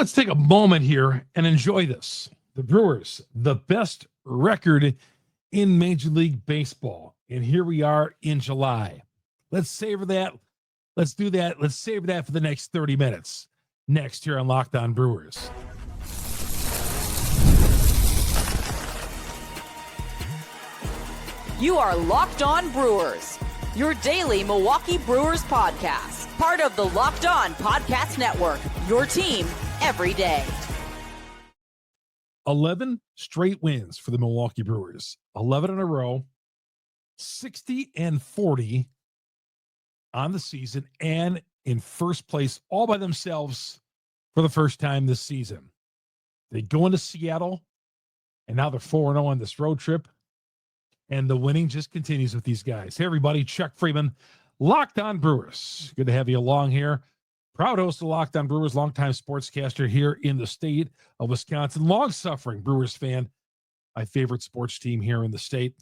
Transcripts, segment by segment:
Let's take a moment here and enjoy this. The Brewers, the best record in Major League Baseball. And here we are in July. Let's savor that. Let's do that. Let's savor that for the next 30 minutes. Next here on Locked On Brewers. You are Locked On Brewers, your daily Milwaukee Brewers podcast. Part of the Locked On Podcast Network, your team every day. 11 straight wins for the Milwaukee Brewers. 11 in a row, 60-40 on the season, and in first place all by themselves for the first time this season. They go into Seattle, and now they're 4-0 on this road trip, and the winning just continues with these guys. Hey, everybody, Chuck Freeman, Locked On Brewers. Good to have you along here. Proud host of Locked On Brewers, longtime sportscaster here in the state of Wisconsin, long-suffering Brewers fan, my favorite sports team here in the state.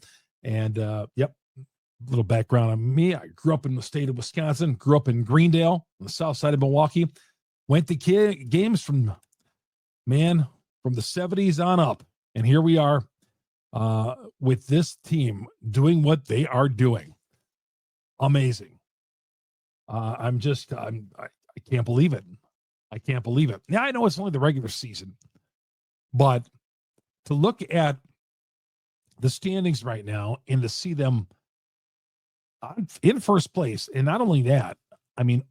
And, yep, little background on me. I grew up in the state of Wisconsin, grew up in Greendale, on the south side of Milwaukee, went to games from the 70s on up. And here we are with this team doing what they are doing. Amazing. I can't believe it. I can't believe it. Now, I know it's only the regular season, but to look at the standings right now and to see them in first place, and not only that, I mean,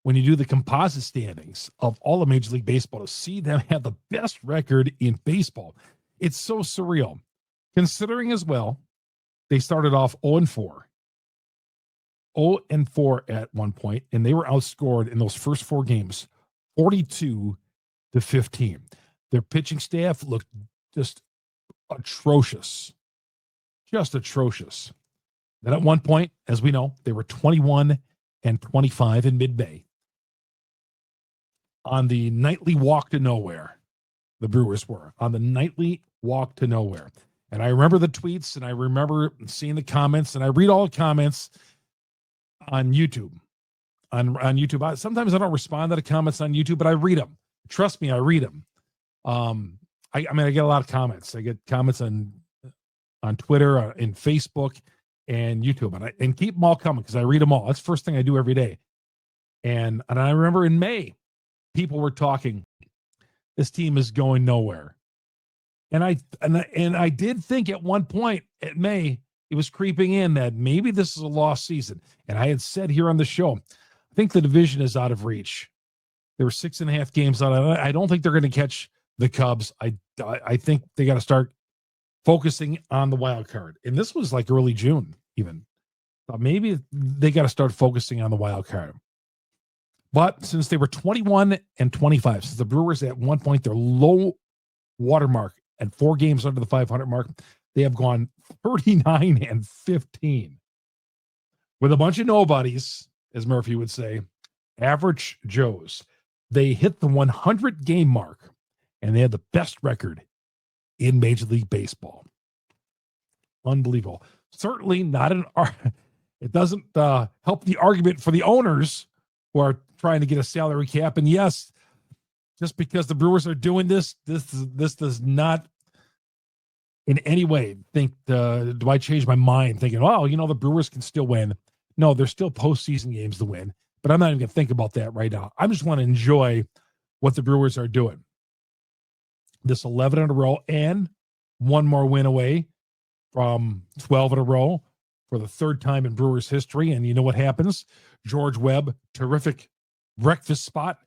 when you do the composite standings of all of Major League Baseball, to see them have the best record in baseball, it's so surreal. Considering as well, they started off 0-4. 0-4 at one point, and they were outscored in those first four games 42-15. Their pitching staff looked just atrocious. Just atrocious. Then at one point, as we know, they were 21-25 in mid-May. On the nightly walk to nowhere, the Brewers were on the nightly walk to nowhere. And I remember the tweets, and I remember seeing the comments, and I read all the comments on YouTube. On YouTube, sometimes I don't respond to the comments on YouTube, but I read them. Trust me, I read them. I get a lot of comments. I get comments on Twitter, in Facebook, and YouTube, and keep them all coming because I read them all. That's the first thing I do every day. And I remember in May, people were talking, this team is going nowhere. And I did think at one point at May, it was creeping in that maybe this is a lost season. And I had said here on the show, I think the division is out of reach. There were 6.5 games out of it. I don't think they're going to catch the Cubs. I think they got to start focusing on the wild card. And this was like early June even. But maybe they got to start focusing on the wild card. But since they were 21-25, since the Brewers at one point, their low watermark at 4 games under the 500 mark, they have gone 39-15 with a bunch of nobodies, as Murphy would say, average Joes. They hit the 100 game mark, and they had the best record in Major League Baseball. Unbelievable. Certainly not it doesn't help the argument for the owners who are trying to get a salary cap. And yes, just because the Brewers are doing this does not in any way think, do I change my mind thinking, oh, the Brewers can still win. No, there's still postseason games to win, but I'm not even going to think about that right now. I just want to enjoy what the Brewers are doing. This 11 in a row and one more win away from 12 in a row for the third time in Brewers history. And you know what happens? George Webb, terrific breakfast spot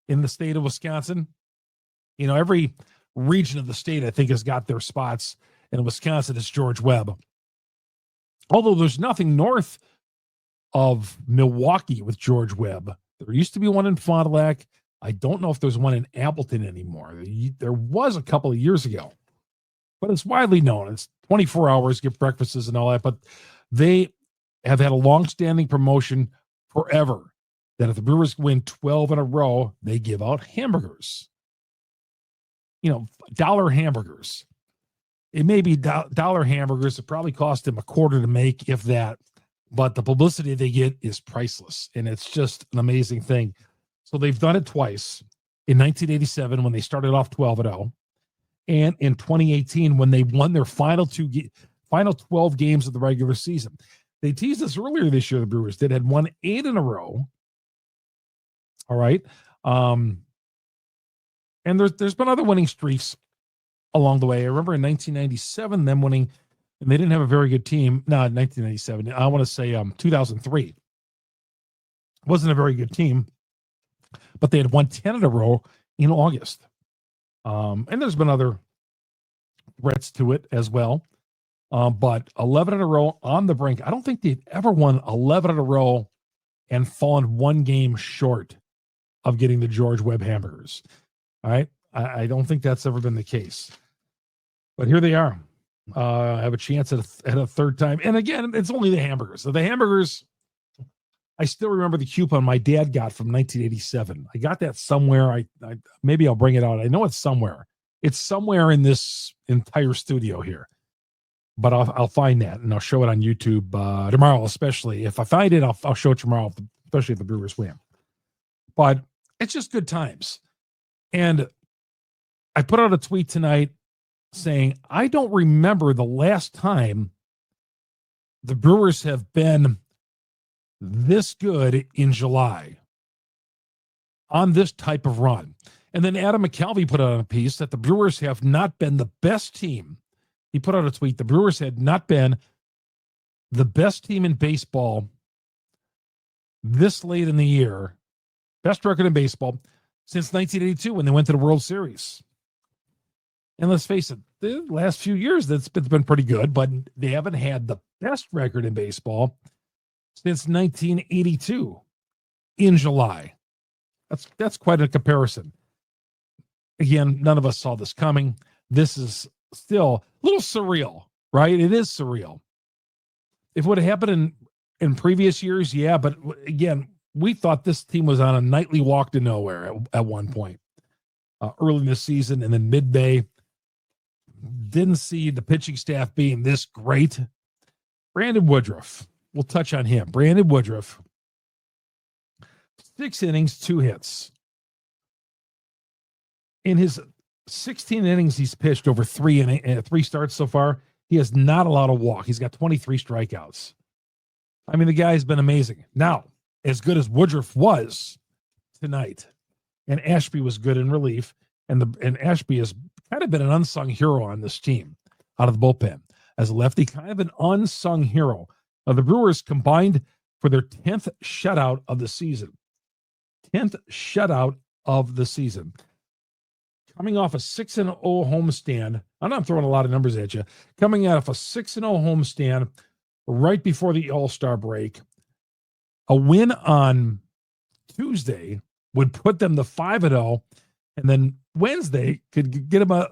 in the state of Wisconsin. Every region of the state, I think, has got their spots. And in Wisconsin, it's George Webb. Although there's nothing north of Milwaukee with George Webb. There used to be one in Fond du Lac. I don't know if there's one in Appleton anymore. There was a couple of years ago, but it's widely known. It's 24 hours, get breakfasts and all that. But they have had a long-standing promotion forever that if the Brewers win 12 in a row, they give out hamburgers. Dollar hamburgers. It may be dollar hamburgers. It probably cost them $0.25 to make, if that. But the publicity they get is priceless, and it's just an amazing thing. So they've done it twice. in 1987 when they started off 12-0, and in 2018 when they won their final 12 games of the regular season. They teased us earlier this year, the Brewers had won 8 in a row. All right. And there's been other winning streaks along the way. I remember in 1997 them winning, and they didn't have a very good team. No, 1997. I want to say 2003. Wasn't a very good team, but they had won 10 in a row in August. And there's been other threats to it as well. But 11 in a row on the brink. I don't think they've ever won 11 in a row and fallen one game short of getting the George Webb hamburgers. All right. I don't think that's ever been the case. But here they are. Have a chance at a third time. And again, it's only the hamburgers. So the hamburgers, I still remember the coupon my dad got from 1987. I got that somewhere. I maybe I'll bring it out. I know it's somewhere. It's somewhere in this entire studio here. But I'll find that, and I'll show it on YouTube tomorrow, especially. If I find it, I'll show it tomorrow, especially if the Brewers win. But it's just good times. And I put out a tweet tonight saying, I don't remember the last time the Brewers have been this good in July on this type of run. And then Adam McCalvey put out a piece that the Brewers have not been the best team. He put out a tweet. The Brewers had not been the best team in baseball this late in the year, best record in baseball since 1982 when they went to the World Series. And let's face it, the last few years it's been pretty good, but they haven't had the best record in baseball since 1982 in July. That's quite a comparison. Again, none of us saw this coming. This is still a little surreal, right? It is surreal. If it would have happened in previous years, yeah, but again, we thought this team was on a nightly walk to nowhere at one point early in the season, and then mid-May. Didn't see the pitching staff being this great. Brandon Woodruff, we'll touch on him. Brandon Woodruff, 6 innings, 2 hits. In his 16 innings he's pitched over 3 starts so far, he has not allowed a walk. He's got 23 strikeouts. I mean, the guy's been amazing. Now, as good as Woodruff was tonight, and Ashby was good in relief, and Ashby has kind of been an unsung hero on this team out of the bullpen. As a lefty, kind of an unsung hero. Now, the Brewers combined for their 10th shutout of the season. 10th shutout of the season. Coming off a 6-0 homestand. I'm not throwing a lot of numbers at you. Coming out of a 6-0 homestand right before the All-Star break. A win on Tuesday would put them to 5-0, and then Wednesday could get them a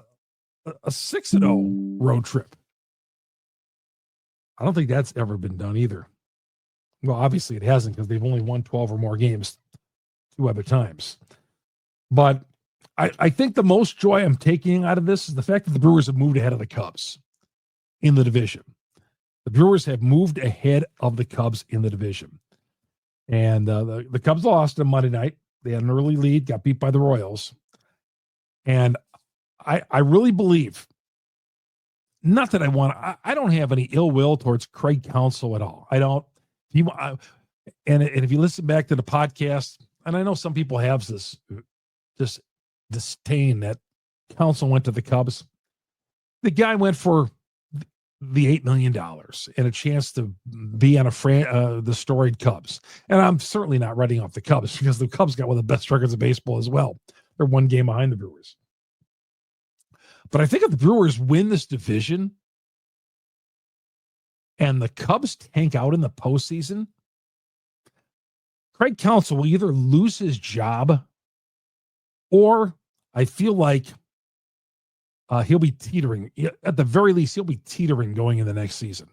6-0 road trip. I don't think that's ever been done either. Well, obviously it hasn't, because they've only won 12 or more games 2 other times. But I think the most joy I'm taking out of this is the fact that the Brewers have moved ahead of the Cubs in the division. The Brewers have moved ahead of the Cubs in the division. And the Cubs lost on Monday night. They had an early lead, got beat by the Royals. And I really believe, not that I don't have any ill will towards Craig Counsell at all. I don't. And if you listen back to the podcast, and I know some people have this disdain that Counsell went to the Cubs. The guy went for the $8 million and a chance to be on the storied Cubs. And I'm certainly not writing off the Cubs, because the Cubs got one of the best records of baseball as well. They're 1 game behind the Brewers. But I think if the Brewers win this division and the Cubs tank out in the postseason, Craig Counsell will either lose his job, or I feel like he'll be teetering. At the very least, he'll be teetering going in the next season.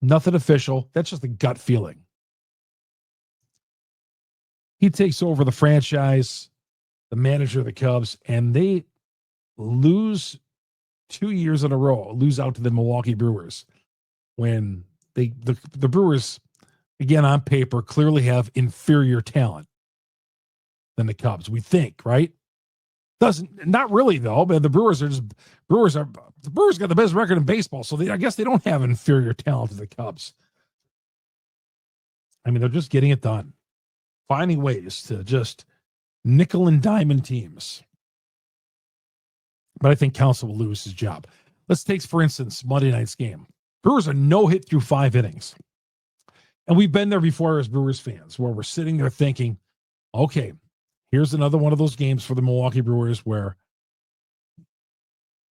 Nothing official. That's just a gut feeling. He takes over the franchise, the manager of the Cubs, and they lose 2 years in a row, lose out to the Milwaukee Brewers, when the Brewers, again, on paper, clearly have inferior talent. than the Cubs. We think, right? Not really though. But the Brewers got the best record in baseball, so I guess they don't have inferior talent to the Cubs. I mean, they're just getting it done, finding ways to just nickel and diamond teams. But I think Counsell will lose his job. Let's take, for instance, Monday night's game. Brewers are no hit through 5 innings. And we've been there before as Brewers fans, where we're sitting there thinking, okay, here's another one of those games for the Milwaukee Brewers where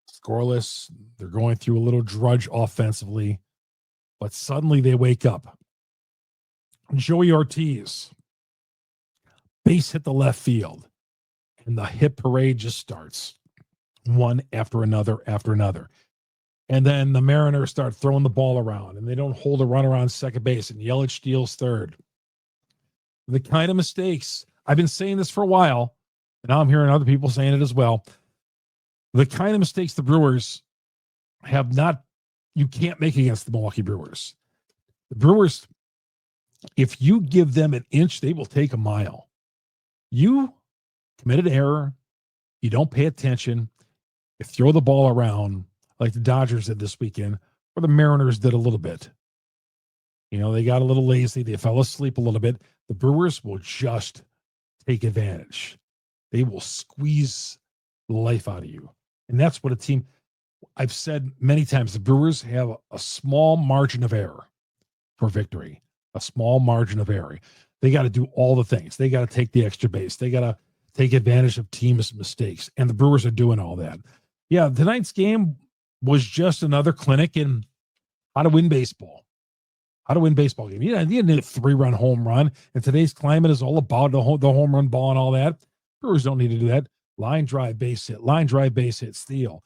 scoreless, they're going through a little drudge offensively, but suddenly they wake up. Joey Ortiz, base hit the left field, and the hit parade just starts, one after another after another. And then the Mariners start throwing the ball around, and they don't hold a runner on second base, and Yelich steals third. The kind of mistakes, I've been saying this for a while, and now I'm hearing other people saying it as well. The kind of mistakes the Brewers you can't make against the Milwaukee Brewers. The Brewers, if you give them an inch, they will take a mile. You committed error, you don't pay attention, you throw the ball around like the Dodgers did this weekend, or the Mariners did a little bit. They got a little lazy, they fell asleep a little bit. The Brewers will just take advantage. They will squeeze the life out of you. And that's what a team, I've said many times, the Brewers have a small margin of error for victory. A small margin of error. They got to do all the things. They got to take the extra base. They got to take advantage of teams' mistakes. And the Brewers are doing all that. Yeah, tonight's game was just another clinic in how to win baseball. How to win baseball game. You need a 3-run home run. And today's climate is all about the home run ball and all that. Brewers don't need to do that. Line drive, base hit, steal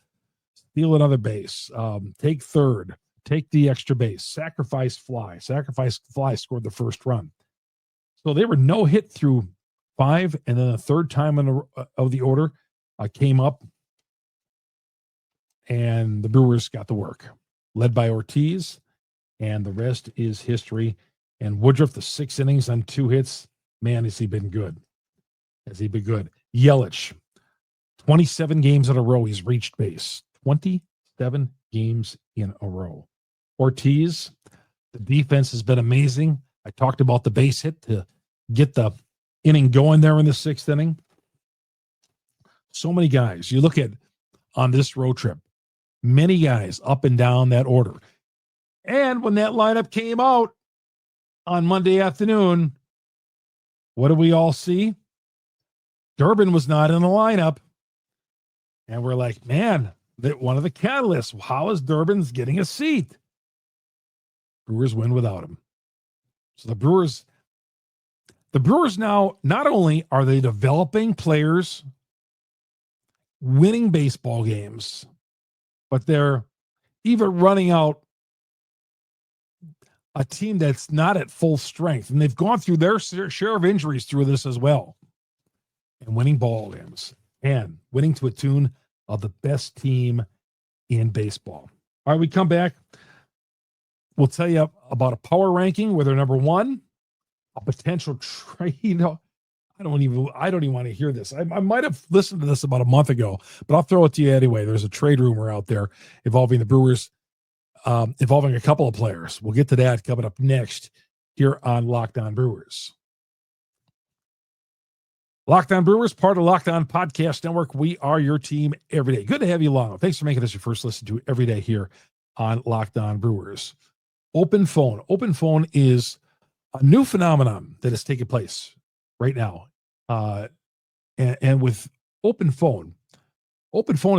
another base, take third. Take the extra base, sacrifice fly, scored the first run. So they were no hit through 5, and then the third time of the order came up, and the Brewers got the work, led by Ortiz, and the rest is history. And Woodruff, the 6 innings on 2 hits, man, has he been good. Yelich, 27 games in a row, he's reached base. 27 games in a row. Ortiz, the defense has been amazing. I talked about the base hit to get the inning going there in the 6th inning. So many guys. You look at on this road trip, many guys up and down that order. And when that lineup came out on Monday afternoon, what do we all see? Durbin was not in the lineup. And we're like, man, that one of the catalysts. How is Durbin's getting a seat? Brewers win without him. So the Brewers now, not only are they developing players, winning baseball games, but they're even running out a team that's not at full strength. And they've gone through their share of injuries through this as well. And winning ball games and winning to a tune of the best team in baseball. All right, we come back. We'll tell you about a power ranking where they're number 1, a potential trade. I don't even want to hear this. I might have listened to this about a month ago, but I'll throw it to you anyway. There's a trade rumor out there involving the Brewers, involving a couple of players. We'll get to that coming up next here on Locked On Brewers. Locked On Brewers, part of Locked On Podcast Network. We are your team every day. Good to have you along. Thanks for making this your first listen to every day here on Locked On Brewers. OpenPhone. OpenPhone is a new phenomenon that is taking place right now. And with OpenPhone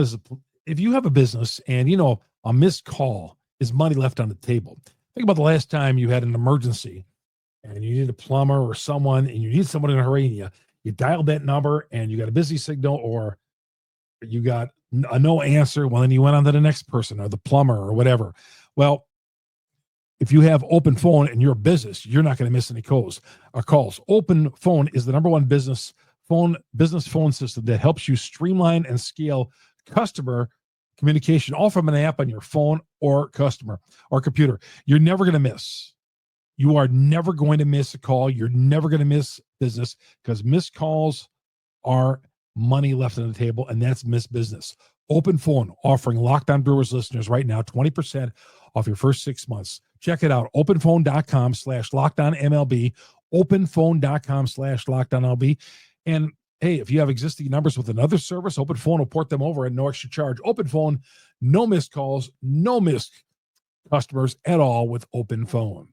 is, if you have a business and, a missed call is money left on the table. Think about the last time you had an emergency and you need a plumber or someone, and you need someone in a hurry, and you dialed that number and you got a busy signal, or you got a no answer. Well, then you went on to the next person or the plumber or whatever. Well, if you have OpenPhone and you're a business, you're not going to miss any calls. OpenPhone is the number 1 business phone system that helps you streamline and scale customer communication, all from an app on your phone or customer or computer. You're never going to miss. You are never going to miss a call. You're never going to miss business, because missed calls are money left on the table, and that's missed business. OpenPhone offering Locked On Brewers listeners right now 20% off your first 6 months. Check it out. OpenPhone.com/LockedOnMLB. OpenPhone.com/LockedOnMLB. And hey, if you have existing numbers with another service, OpenPhone will port them over at no extra charge. OpenPhone, no missed calls, no missed customers at all with OpenPhone.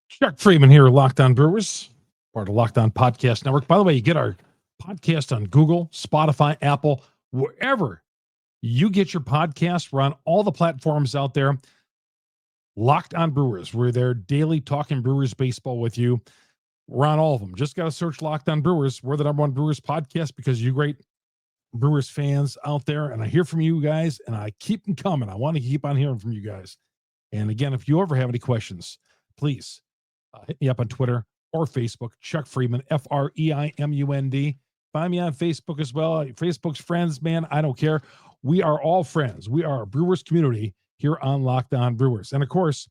Chuck Freeman here, Locked On Brewers, part of Locked On Podcast Network. By the way, you get our podcast on Google, Spotify, Apple, wherever you get your podcast. We're on all the platforms out there. Locked On Brewers. We're there daily talking Brewers baseball with you. We're on all of them. Just got to search Locked On Brewers. We're the #1 Brewers podcast because you great Brewers fans out there. And I hear from you guys, and I keep them coming. I want to keep on hearing from you guys. And again, if you ever have any questions, please hit me up on Twitter or Facebook, Chuck Freeman, FREIMUND. Find me on Facebook as well. Facebook's friends, man, I don't care. We are all friends. We are a Brewers community here on Locked On Brewers. And of course,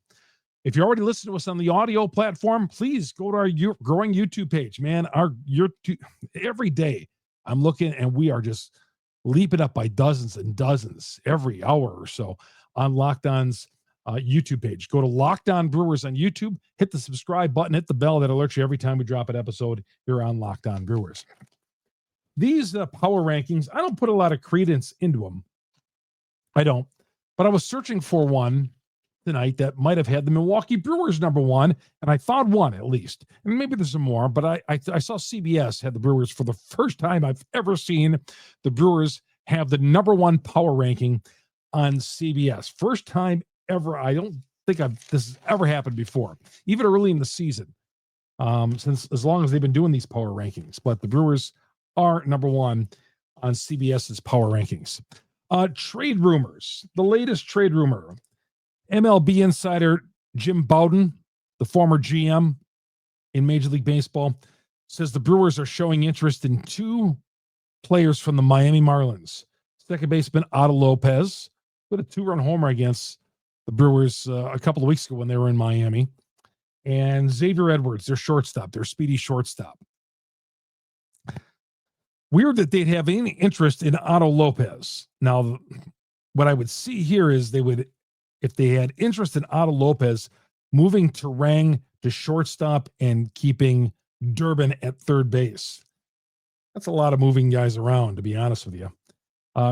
if you already listen to us on the audio platform, please go to our growing YouTube page, man. Our YouTube, every day I'm looking, and we are just leaping up by dozens and dozens every hour or so on Locked On's YouTube page. Go to Locked On Brewers on YouTube, hit the subscribe button, hit the bell that alerts you every time we drop an episode here on Locked On Brewers. These power rankings, I don't put a lot of credence into them. I don't. But I was searching for one tonight that might have had the Milwaukee Brewers #1, and I found one at least. And maybe there's some more, but I saw CBS had the Brewers for the first time I've ever seen the Brewers have the #1 power ranking on CBS. First time ever. I don't think this has ever happened before, even early in the season, since as long as they've been doing these power rankings. But the Brewers are #1 on CBS's power rankings. Trade rumors. The latest trade rumor. MLB insider Jim Bowden, the former GM in Major League Baseball, says the Brewers are showing interest in 2 players from the Miami Marlins. Second baseman Otto Lopez put a 2-run homer against the Brewers a couple of weeks ago when they were in Miami. And Xavier Edwards, their shortstop, their speedy shortstop. Weird that they'd have any interest in Otto Lopez. Now, what I would see here is they would, if they had interest in Otto Lopez, moving Terang to shortstop and keeping Durbin at third base. That's a lot of moving guys around, to be honest with you.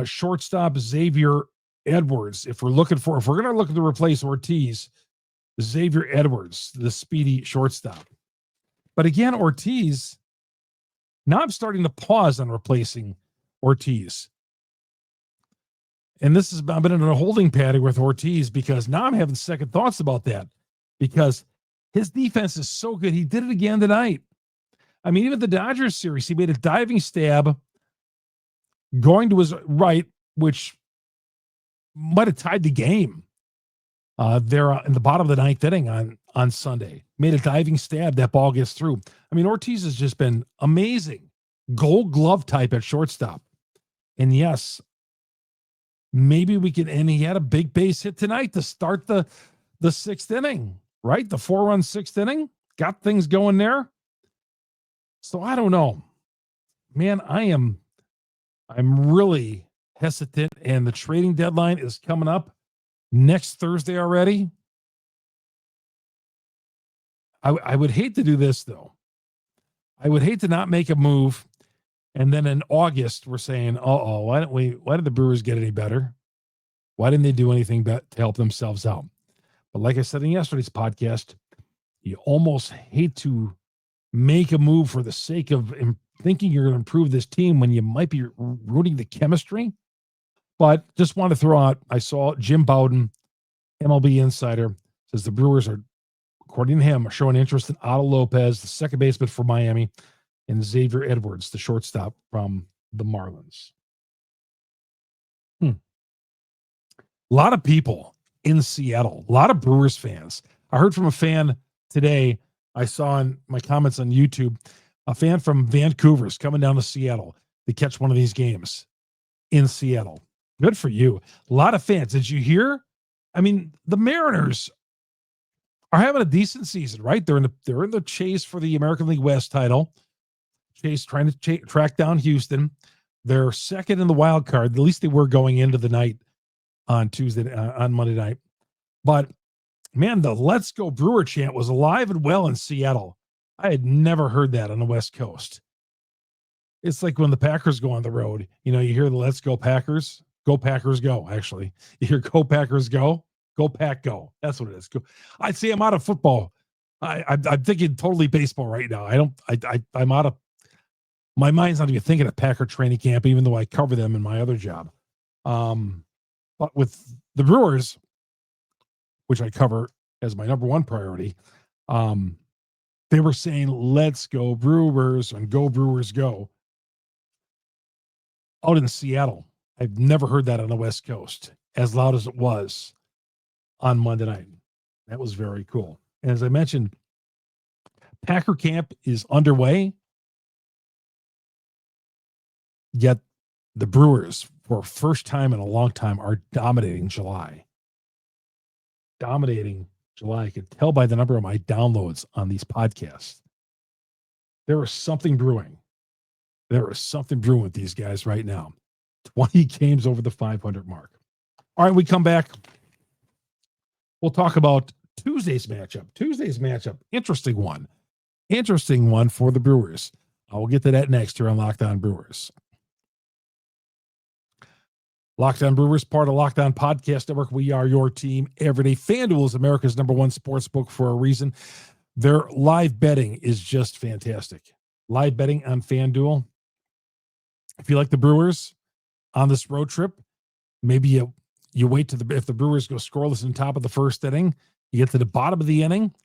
Shortstop Xavier Edwards. If we're going to look to replace Ortiz, Xavier Edwards, the speedy shortstop. But again, Ortiz, now I'm starting to pause on replacing Ortiz. And I've been in a holding pattern with Ortiz because now I'm having second thoughts about that because his defense is so good. He did it again tonight. I mean, even the Dodgers series, he made a diving stab going to his right, which might have tied the game there in the bottom of the 9th inning on Sunday. Made a diving stab. That ball gets through. I mean, Ortiz has just been amazing. Gold glove type at shortstop. And yes, maybe we can, and he had a big base hit tonight to start the 6th inning, right? The 4-run 6th inning. Got things going there. So I don't know. Man, I'm really hesitant, and the trading deadline is coming up next Thursday already. I would hate to do this, though. I would hate to not make a move, and then in August we're saying, why did the Brewers get any better? Why didn't they do anything to help themselves out? But like I said in yesterday's podcast, you almost hate to make a move for the sake of thinking you're going to improve this team when you might be ruining the chemistry. But just want to throw out, I saw Jim Bowden, MLB insider, says the Brewers are, according to him, are showing interest in Otto Lopez, the second baseman for Miami, and Xavier Edwards, the shortstop from the Marlins. A lot of people in Seattle, a lot of Brewers fans. I heard from a fan today, I saw in my comments on YouTube, a fan from Vancouver is coming down to Seattle to catch one of these games in Seattle. Good for you. A lot of fans. Did you hear? I mean, the Mariners are having a decent season, right? They're in the chase for the American League West title. trying to track down Houston. They're second in the wild card. At least they were going into the night on Monday night. But man, the Let's Go Brewer chant was alive and well in Seattle. I had never heard that on the West Coast. It's like when the Packers go on the road, you hear the Let's Go Packers. Go Packers go, actually. You hear Go Packers go, Go Pack go. That's what it is. I'd say I'm out of football. I'm thinking totally baseball right now. I'm out of, my mind's not even thinking of Packer training camp, even though I cover them in my other job. But with the Brewers, which I cover as my number one priority, they were saying, let's go Brewers and go Brewers go out in Seattle. I've never heard that on the West Coast as loud as it was on Monday night. That was very cool. And as I mentioned, Packer camp is underway, yet the Brewers, for first time in a long time, are dominating July. I could tell by the number of my downloads on these podcasts. There is something brewing. With these guys right now. 20 games over the 500 mark. All right, we come back. We'll talk about Tuesday's matchup. Interesting one for the Brewers. I will get to that next here on Locked On Brewers. Locked On Brewers, part of Locked On Podcast Network. We are your team every day. FanDuel is America's number one sports book for a reason. Their live betting is just fantastic. Live betting on FanDuel. If you like the Brewers on this road trip, maybe you wait if the Brewers go scoreless in the top of the first inning, you get to the bottom of the inning,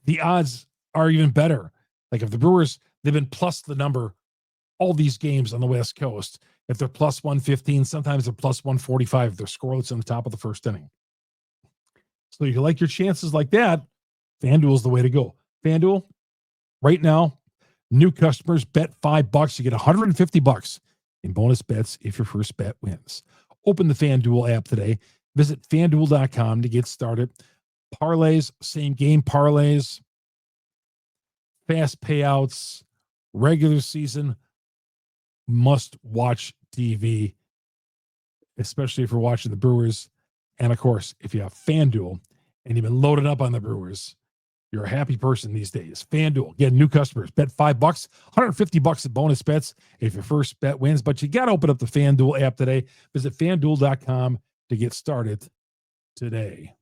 the odds are even better. Like if the Brewers, they've been plus the number all these games on the West Coast. If they're plus 115, sometimes they're plus 145 if they're scoreless in the top of the first inning. So you like your chances like that, FanDuel is the way to go. FanDuel, right now, new customers bet $5, you get $150 in bonus bets if your first bet wins. Open the FanDuel app today. Visit FanDuel.com to get started. Parlays, same game parlays, fast payouts, regular season, must-watch TV, especially if you're watching the Brewers. And, of course, if you have FanDuel and you've been loaded up on the Brewers, you're a happy person these days. FanDuel, get new customers. Bet $5, $150 in bonus bets if your first bet wins. But you got to open up the FanDuel app today. Visit FanDuel.com to get started today.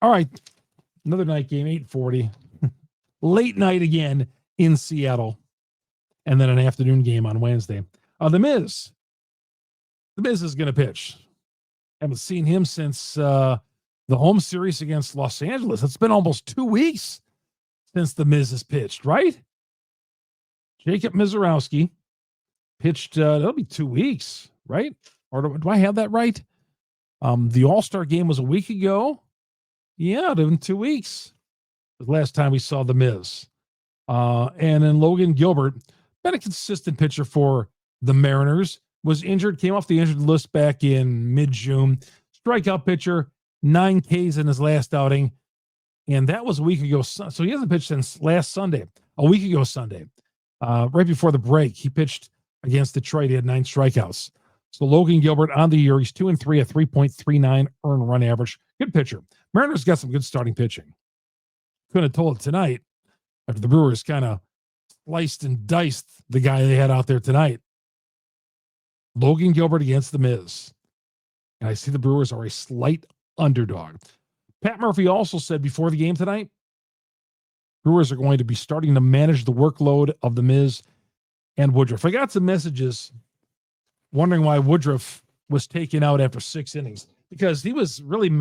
All right, another night game, 8:40. Late night again in Seattle. And then an afternoon game on Wednesday. The Miz is going to pitch. Haven't seen him since the home series against Los Angeles. It's been almost 2 weeks since the Miz has pitched, right? Jacob Mizorowski pitched, that'll be 2 weeks, right? Or do I have that right? The All-Star game was a week ago. Yeah, it been 2 weeks. The last time we saw the Miz. And then Logan Gilbert, been a consistent pitcher for the Mariners, was injured, came off the injured list back in mid-June. Strikeout pitcher, 9 Ks in his last outing. And that was a week ago. So he hasn't pitched since last Sunday, a week ago Sunday. Right before the break, he pitched against Detroit. He had 9 strikeouts. So Logan Gilbert on the year, he's 2-3, a 3.39 earned run average. Good pitcher. Mariners got some good starting pitching. Couldn't have told it tonight after the Brewers kind of sliced and diced the guy they had out there tonight. Logan Gilbert against the Miz. And I see the Brewers are a slight underdog. Pat Murphy also said before the game tonight, Brewers are going to be starting to manage the workload of the Miz and Woodruff. I got some messages wondering why Woodruff was taken out after 6 innings, because he was really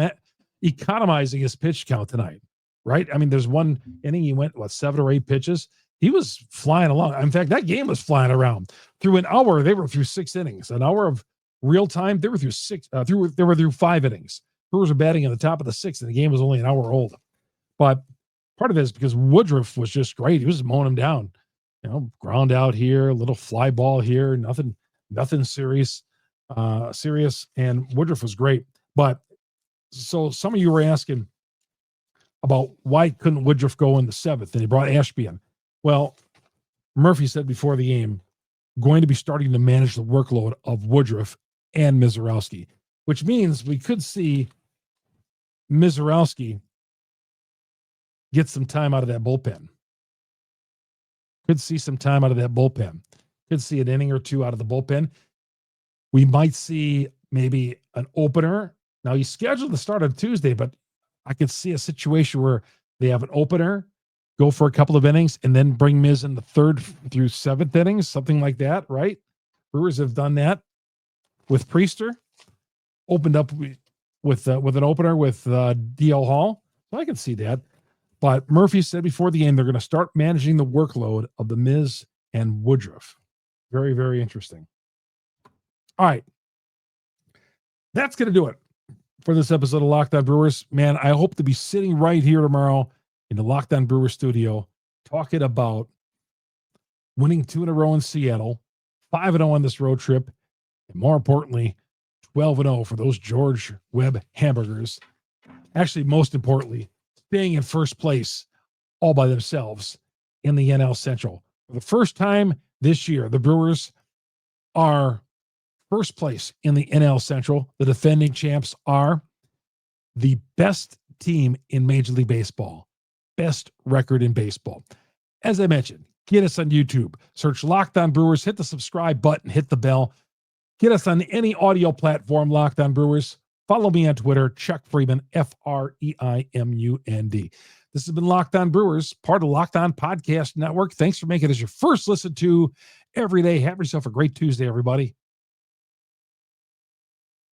economizing his pitch count tonight, right? I mean, there's one inning he went, 7 or 8 pitches. He was flying along. In fact, that game was flying around. Through an hour, they were through 6 innings. An hour of real time, they were through 5 innings. Brewers were batting in the top of the 6th, and the game was only an hour old. But part of it is because Woodruff was just great. He was mowing him down. Ground out here, a little fly ball here, nothing serious. And Woodruff was great. But so some of you were asking about why couldn't Woodruff go in the 7th, and he brought Ashby in. Well, Murphy said before the game, going to be starting to manage the workload of Woodruff and Mizorowski, which means we could see Mizorowski get some time out of that bullpen. Could see some time out of that bullpen. Could see an inning or two out of the bullpen. We might see maybe an opener. Now, he's scheduled to start on Tuesday, but I could see a situation where they have an opener, go for a couple of innings, and then bring Miz in the 3rd through 7th innings, something like that, right? Brewers have done that with Priester, opened up with an opener with D.L. Hall. So I can see that. But Murphy said before the game, they're going to start managing the workload of the Miz and Woodruff. Very, very interesting. All right. That's going to do it for this episode of Locked On Brewers. Man, I hope to be sitting right here tomorrow in the Locked On Brewers studio talking about winning 2 in a row in Seattle, 5-0 on this road trip, and more importantly, 12-0 for those George Webb hamburgers. Actually, most importantly, staying in first place all by themselves in the NL Central. For the first time this year, the Brewers are first place in the NL Central. The defending champs are the best team in Major League Baseball, best record in baseball. As I mentioned, get us on YouTube. Search Locked On Brewers, hit the subscribe button, hit the bell. Get us on any audio platform, Locked On Brewers. Follow me on Twitter, Chuck Freeman, Freimund. This has been Locked On Brewers, part of the Locked On Podcast Network. Thanks for making us your first listen to every day. Have yourself a great Tuesday, everybody.